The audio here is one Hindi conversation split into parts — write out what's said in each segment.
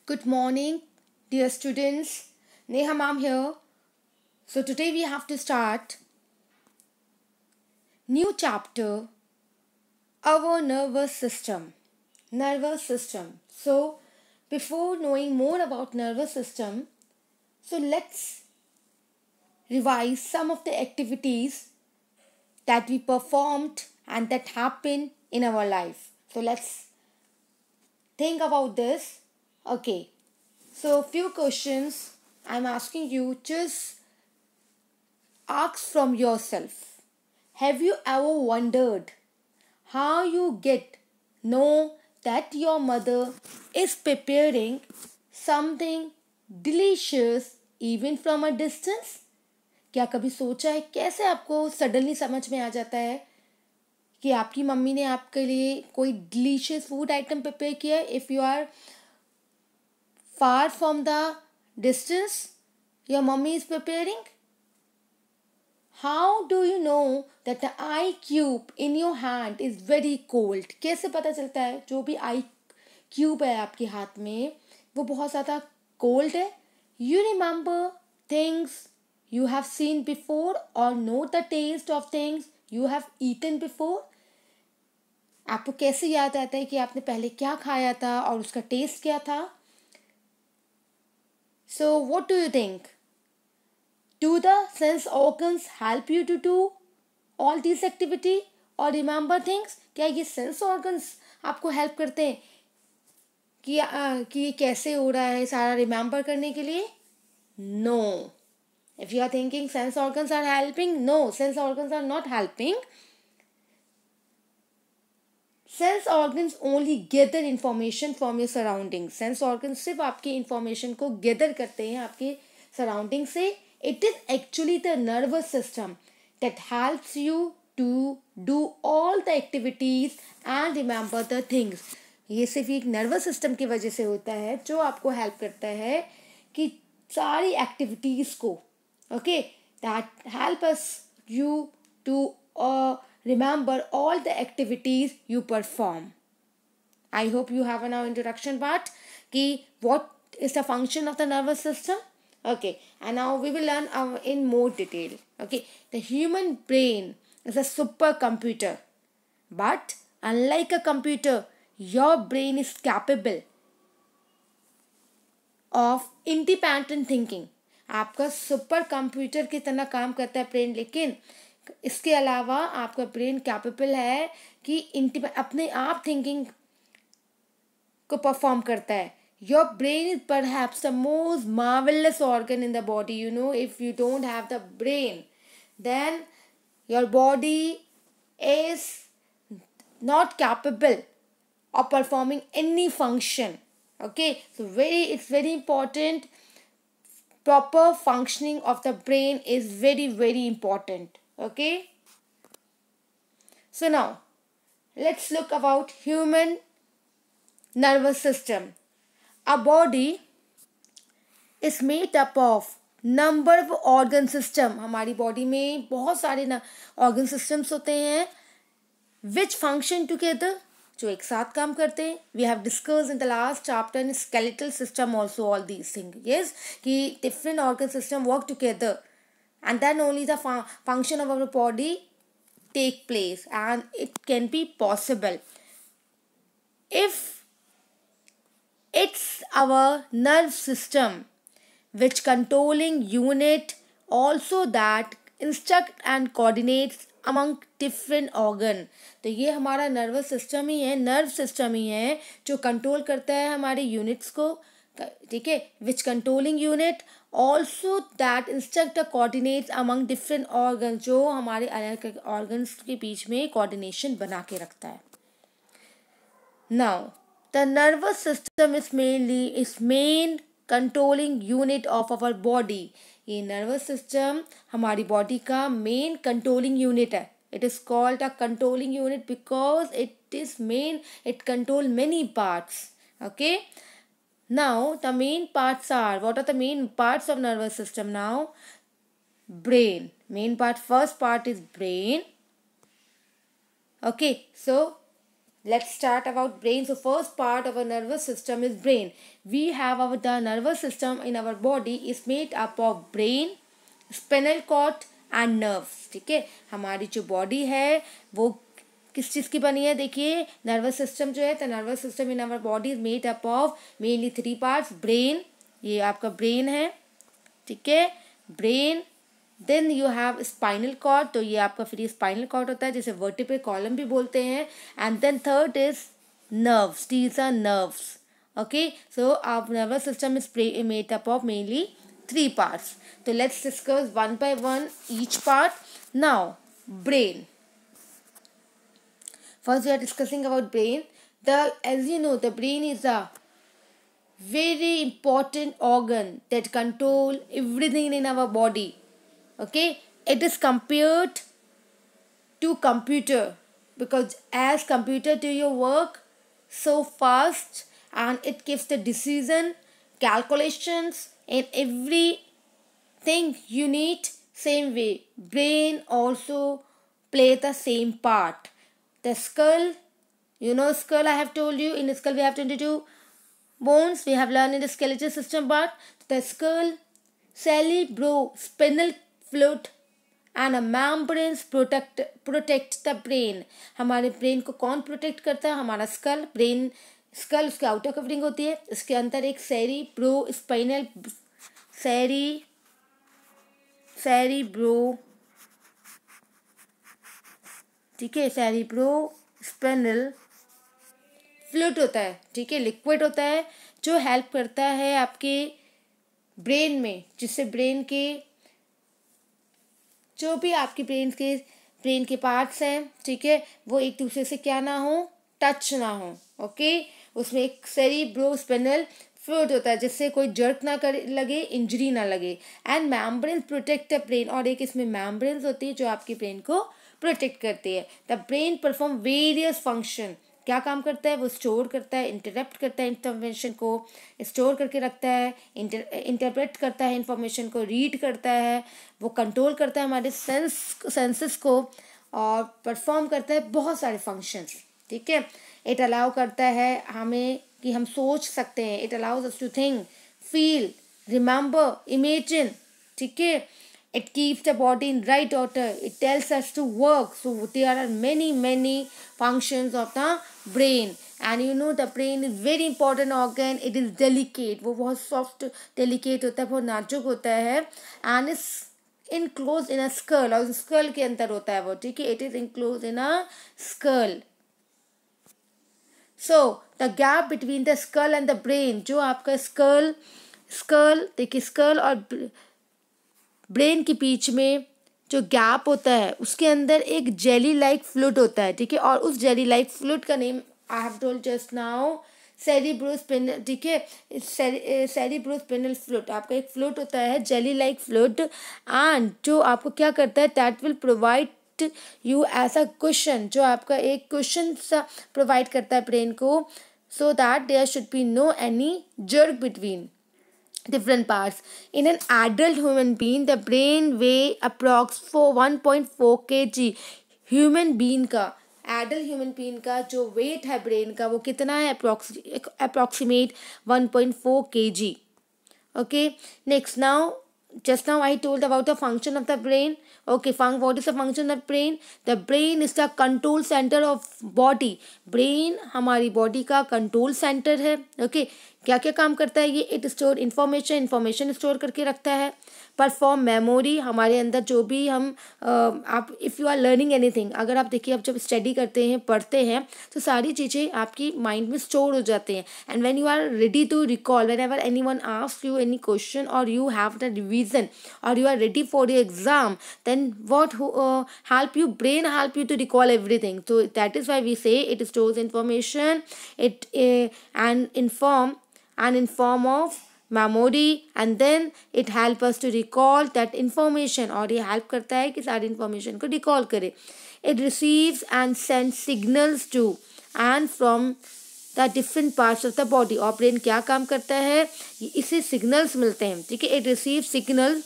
Good morning, dear students. Neha ma'am here. So today we have to start new chapter, our nervous system. Nervous system. So before knowing more about nervous system, so let's revise some of the activities that we performed and that happened in our life. So let's think about this. Okay. So few questions I'm asking you, just ask from yourself. Have you ever wondered how you get know that your mother is preparing something delicious even from a distance? क्या कभी सोचा है कैसे आपको सडनली समझ में आ जाता है कि आपकी मम्मी ने आपके लिए कोई डिलीशियस फूड आइटम प्रिपेयर किया है? If you are far from the distance your mummy is preparing. How do you know that the eye cube in your hand is very cold? कैसे पता चलता है जो भी आई क्यूब है आपके हाथ में वो बहुत ज़्यादा कोल्ड है? You remember things you have seen before or know the taste of things you have eaten before? आपको कैसे याद आता है कि आपने पहले क्या खाया था और उसका टेस्ट क्या था? So what do you think? Do the sense organs help you to do all these activity or remember things? क्या ये sense organs आपको help करते हैं कि ये कैसे हो रहा है सारा remember करने के लिए? No. If you are thinking sense organs are helping, no, sense organs are not helping. Sense organs only gather information from your surroundings. Sense organs सिर्फ आपकी information को gather करते हैं आपके surrounding से. It is actually the nervous system that helps you to do all the activities and remember the things. ये सिर्फ एक nervous system की वजह से होता है जो आपको help करता है कि सारी activities को that help us you to remember all the activities you perform. I hope you have an introduction part कि what is the function of the nervous system. Okay, and now we will learn in more detail. Okay, the human brain is a supercomputer, but unlike a computer, your brain is capable of independent thinking. आपका सुपर कंप्यूटर की तरह काम करता है ब्रेन, लेकिन इसके अलावा आपका ब्रेन कैपेबल है कि अपने आप थिंकिंग को परफॉर्म करता है. Your brain is perhaps the most marvelous organ in the body. You know, if you don't have the brain, then your body is not capable of performing any function. Okay, so it's very important. Proper functioning of the brain is very, very important. Okay, so now let's look about human nervous system. Our body is made up of number of organ system. हमारी बॉडी में बहुत सारे organ systems होते हैं which function together, जो एक साथ काम करते हैं. We have discussed in the last chapter in skeletal system also all these things. Yes, कि different organ system work together and then only the function of our body take place, and it can be possible if it's our nerve system which controlling unit also that instruct and coordinates among different organ. तो ये हमारा नर्वस सिस्टम ही है, नर्व सिस्टम ही है जो कंट्रोल करता है हमारे यूनिट्स को. ठीक है, which controlling unit also that instruct coordinates among different organ, जो हमारे अलग ऑर्गन्स के बीच में कोऑर्डिनेशन बना के रखता है. Now the nervous system is main controlling unit of our body. ये nervous system हमारी body का main controlling unit है. It is called a controlling unit because it control many parts. Okay. Now the main parts are, what are the main parts of nervous system now? Brain. Main part, first part is brain. Okay, so Let's start about brain. So first part of our nervous system is brain. We have the nervous system in our body is made up of brain, spinal cord and nerves. ठीक है, हमारी जो बॉडी है वो किस चीज़ की बनी है? देखिए नर्वस सिस्टम जो है, तो nervous system in our body is made up of mainly 3 parts. Brain, ये आपका ब्रेन है, ठीक है, brain. Then you have spinal cord, तो ये आपका फिर स्पाइनल कॉर्ड होता है जिसे वर्टिब्रल कॉलम भी बोलते हैं. And then third is nerves, these are nerves. Okay, so our nervous system is made up of mainly 3 parts. So let's discuss one by one each part. Now, brain. First, we are discussing about brain. As you know, the brain is a very important organ that control everything in our body. Okay, it is compared to computer because as computer do your work so fast and it gives the decision, calculations and everything you need. Same way brain also play the same part. The skull, you know skull, I have told you in the skull we have 22 bones. We have learned in the skeletal system part. The skull, cerebrospinal fluid and a membranes protect the brain. हमारे ब्रेन को कौन प्रोटेक्ट करता है? हमारा स्कल. ब्रेन स्कल उसकी आउटर कवरिंग होती है, इसके अंदर एक सेरिब्रोस्पाइनल ठीक है, सेरिब्रोस्पाइनल फ्लूइड होता है, ठीक है, लिक्विड होता है जो हेल्प करता है आपके ब्रेन में, जिससे ब्रेन के जो भी आपके ब्रेन के पार्ट्स हैं, ठीक है, वो एक दूसरे से क्या ना हो, टच ना हो. ओके, उसमें एक सेरिब्रोस्पाइनल फ्लूइड होता है जिससे कोई जर्क ना कर लगे, इंजरी ना लगे. And membranes protect the brain, और एक इसमें मेम्ब्रेन्स होती है जो आपके ब्रेन को प्रोटेक्ट करती है. The brain perform various function. क्या काम करता है? वो स्टोर करता है, इंटरप्ट करता है इंफॉर्मेशन को, स्टोर करके रखता है, इंटरप्रेट करता है इंफॉर्मेशन को, रीड करता है, वो कंट्रोल करता है हमारे सेंसेस को और परफॉर्म करता है बहुत सारे फंक्शंस. ठीक है, इट अलाउ करता है हमें कि हम सोच सकते हैं. It allows us to think, feel, remember, imagine. ठीक है, it keeps the body in right order. It tells us to work. So there are many functions of the brain. And you know the brain is very important organ. It is delicate. वो बहुत soft, delicate होता है, बहुत नाजुक होता है. And it's enclosed in a skull. और skull के अंदर होता है वो. ठीक है, it is enclosed in a skull. So the gap between the skull and the brain, जो आपका skull देखिए, skull और ब्रेन के बीच में जो गैप होता है उसके अंदर एक जेली लाइक फ्लूइड होता है. ठीक है, और उस जेली लाइक फ्लूइड का name I have told just now, cerebrospinal. ठीक है, सेरिब्रोस्पाइनल फ्लूइड आपका एक फ्लूइड होता है, जेली लाइक फ्लूइड. एंड जो आपको क्या करता है, that will provide you as a question, जो आपका एक क्वेश्चन सा प्रोवाइड करता है ब्रेन को, so that there should be no any jerk between different parts. In an adult human being, the brain weigh approx 1.4 kg. Human being का, एडल्ट ह्यूमन बीइंग का जो वेट है ब्रेन का वो कितना है? Approximate 1.4 kg. Okay, next now, just now I told about the function of the brain. Okay, what is the function of brain? The brain is the control center of body. brain हमारी बॉडी का कंट्रोल सेंटर है. ओके, क्या क्या काम करता है ये? इट स्टोर इंफॉर्मेशन स्टोर करके रखता है. परफॉर्म मेमोरी, हमारे अंदर जो भी हम आप if you are learning anything, अगर आप देखिए, आप जब स्टडी करते हैं, पढ़ते हैं, तो सारी चीज़ें आपकी माइंड में स्टोर हो जाते हैं. And when you are ready to recall, whenever anyone asks you any question और यू हैव द रिवीजन और you are ready for your exam, then what help you? Brain help you to recall everything. So that is why we say it stores information, it and in form of memory, and then it help us to recall that information, और ये help करता है कि सारी information को recall करे. It receives and sends signals to and from the different parts of the body. और ब्रेन क्या काम करता है? इसे सिग्नल्स मिलते हैं. ठीक है, इट रिसीव सिग्नल,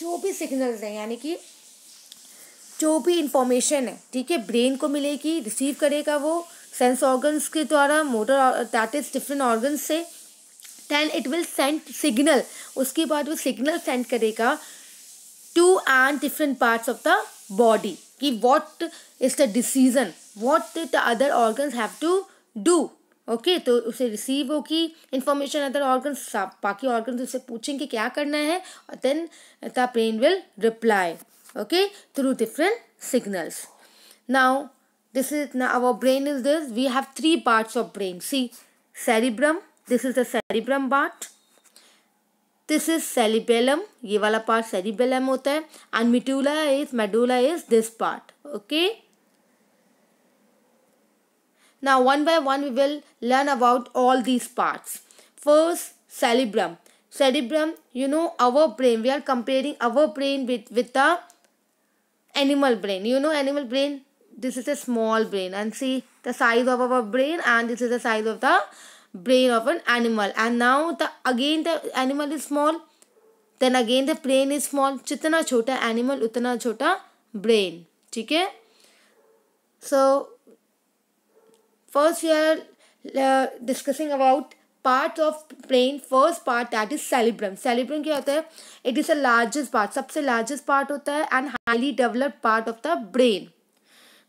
जो भी सिग्नल्स हैं, यानी कि जो भी इंफॉर्मेशन है, ठीक है, ब्रेन को मिलेगी, रिसीव करेगा वो सेंस ऑर्गन्स के द्वारा, motor that is different organs से, then it will send signal, उसके बाद वो सिग्नल सेंड करेगा to and different parts of the body कि what is the decision, what the other organs have to do. Okay, तो उसे रिसीव होगी इंफॉर्मेशन अदर ऑर्गन्स, बाकी ऑर्गन्स उससे पूछेंगे क्या करना है, और then the brain will reply, okay, through different signals. Now this is, now our brain is this, we have three parts of brain. See, cerebrum, this is the cerebrum part, this is cerebellum, ये वाला part cerebellum होता है, and medulla is this part. Okay, now one by one we will learn about all these parts. First, cerebrum. You know, our brain, we are comparing our brain with the animal brain. You know animal brain, this is a small brain, and see the size of our brain, and this is the size of the brain of an animal. And now again the animal is small, then again the brain is small. जितना छोटा animal उतना छोटा brain, ठीक है। So first we are discussing about part of brain. First part, that is cerebrum. Cerebrum क्या होता है? It is the largest part, सबसे largest part होता है, and highly developed part of the brain,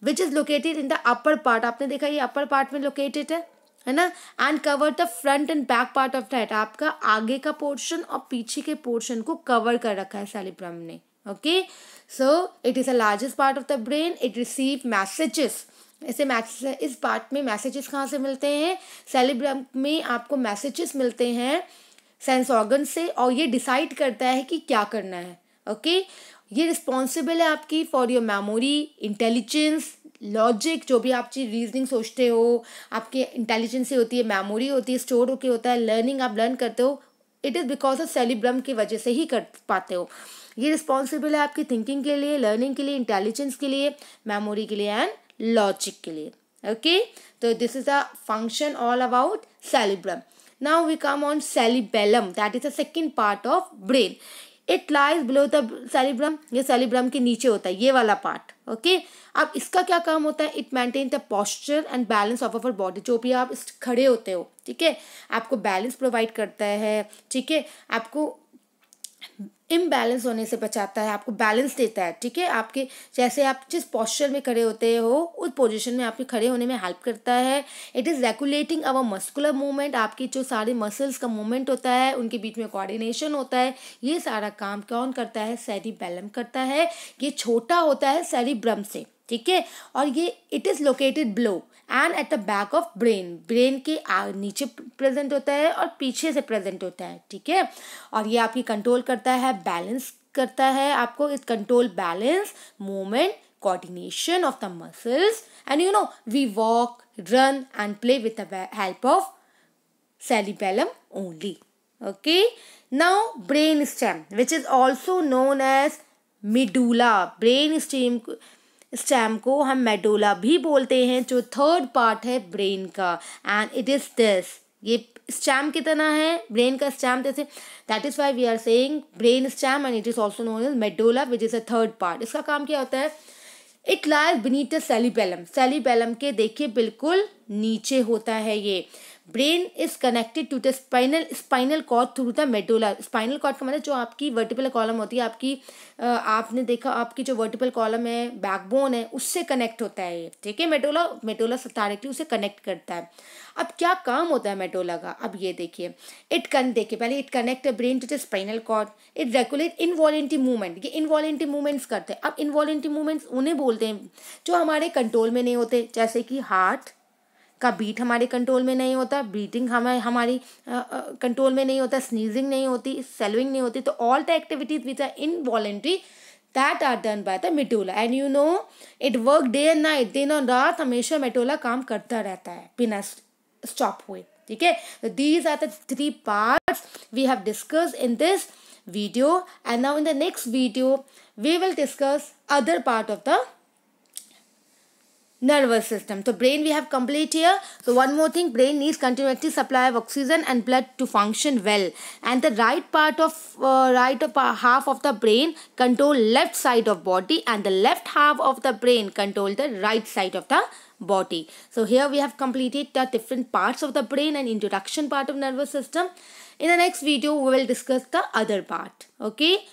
which is located in the upper part. आपने देखा ये upper part में located है ना, and cover the front and back part of the head. आपका आगे का portion और पीछे के portion को cover कर रखा है cerebrum ने. Okay, so it is the largest part of the brain. It receive messages. ऐसे मैसेज, इस पार्ट में मैसेजेस कहाँ से मिलते हैं? सेरिब्रम में आपको मैसेजेस मिलते हैं सेंस ऑर्गन से, और ये डिसाइड करता है कि क्या करना है। ओके, ये रिस्पॉन्सिबल है आपकी for your memory, intelligence, logic, जो भी आप चीज़ रीजनिंग सोचते हो, आपके इंटेलिजेंस से होती है, मेमोरी होती है, स्टोर होके होता है, लर्निंग आप लर्न करते हो, it is because of cerebrum की वजह से ही कर पाते हो। ये रिस्पॉन्सिबल है आपकी थिंकिंग के लिए, लर्निंग के लिए, इंटेलिजेंस के लिए, मेमोरी के लिए एंड लॉजिक के लिए। ओके, तो this is the function all about cerebrum. Now we come on cerebellum, that is the second part of brain. It lies below the cerebrum. ये cerebrum के नीचे होता है ये वाला पार्ट। ओके, अब इसका क्या काम होता है? It maintain the posture and balance of our body. जो भी आप खड़े होते हो, ठीक है, आपको बैलेंस प्रोवाइड करता है, ठीक है, आपको इम्बैलेंस होने से बचाता है, आपको बैलेंस देता है, ठीक है, आपके जैसे आप जिस पोस्चर में खड़े होते हो उस पोजीशन में आपके खड़े होने में हेल्प करता है। It is regulating our muscular movement, आपकी जो सारे मसल्स का मूवमेंट होता है उनके बीच में कोऑर्डिनेशन होता है, ये सारा काम कौन करता है? सेरिबेलम करता है। ये छोटा होता है सेरिब्रम से, ठीक है, और ये it is located below and at the back of brain. Brain के नीचे प्रेजेंट होता है और पीछे से प्रेजेंट होता है, ठीक है, और ये आपकी कंट्रोल करता है, बैलेंस करता है आपको। It control balance, movement, coordination of the muscles, and you know we walk, run and play with the help of cerebellum only. Okay, now brain stem, which is also known as medulla. brain stem को हम मेडुला भी बोलते हैं, जो थर्ड पार्ट है ब्रेन का, एंड इट इज दिस। ये स्टेम कितना है? ब्रेन का स्टेम जैसे, that is why we are saying brain stem, and it is also known as medulla, which is a third part. इसका काम क्या होता है? It lies beneath the cerebellum. Cerebellum के देखिए बिल्कुल नीचे होता है ये। Brain is connected to the spinal cord through the medulla. Spinal cord का मतलब जो आपकी वर्टिब्रल कॉलम होती है, आपकी आपने देखा आपकी जो वर्टिब्रल कॉलम है, बैकबोन है, उससे कनेक्ट होता है ये, ठीक है। मेडुला डायरेक्टली उसे कनेक्ट करता है। अब क्या काम होता है मेडुला का? अब ये देखिए, देखिए पहले it connect brain to the spinal cord, it regulate involuntary movement. ये इनवॉलेंटरी मूवमेंट्स करते हैं। अब इनवॉलेंटरी मूवमेंट्स उन्हें बोलते हैं जो हमारे कंट्रोल में नहीं होते, जैसे कि हार्ट का बीट हमारे कंट्रोल में नहीं होता, ब्रीथिंग हमारी कंट्रोल में नहीं होता, स्नीजिंग नहीं होती, सेलविंग नहीं होती। तो all the activities which are involuntary that are done by the medulla, and you know it work day and night. दिन और रात हमेशा मेडुला काम करता रहता है बिना स्टॉप हुए, ठीक है। These are the three parts we have discussed in this video, and now in the next video we will discuss other part of the nervous system. So brain we have complete here. So one more thing, brain needs continuously supply of oxygen and blood to function well, and the half of the brain control left side of body, and the left half of the brain control the right side of the body. So here we have completed the different parts of the brain and introduction part of nervous system. In the next video we will discuss the other part. Okay,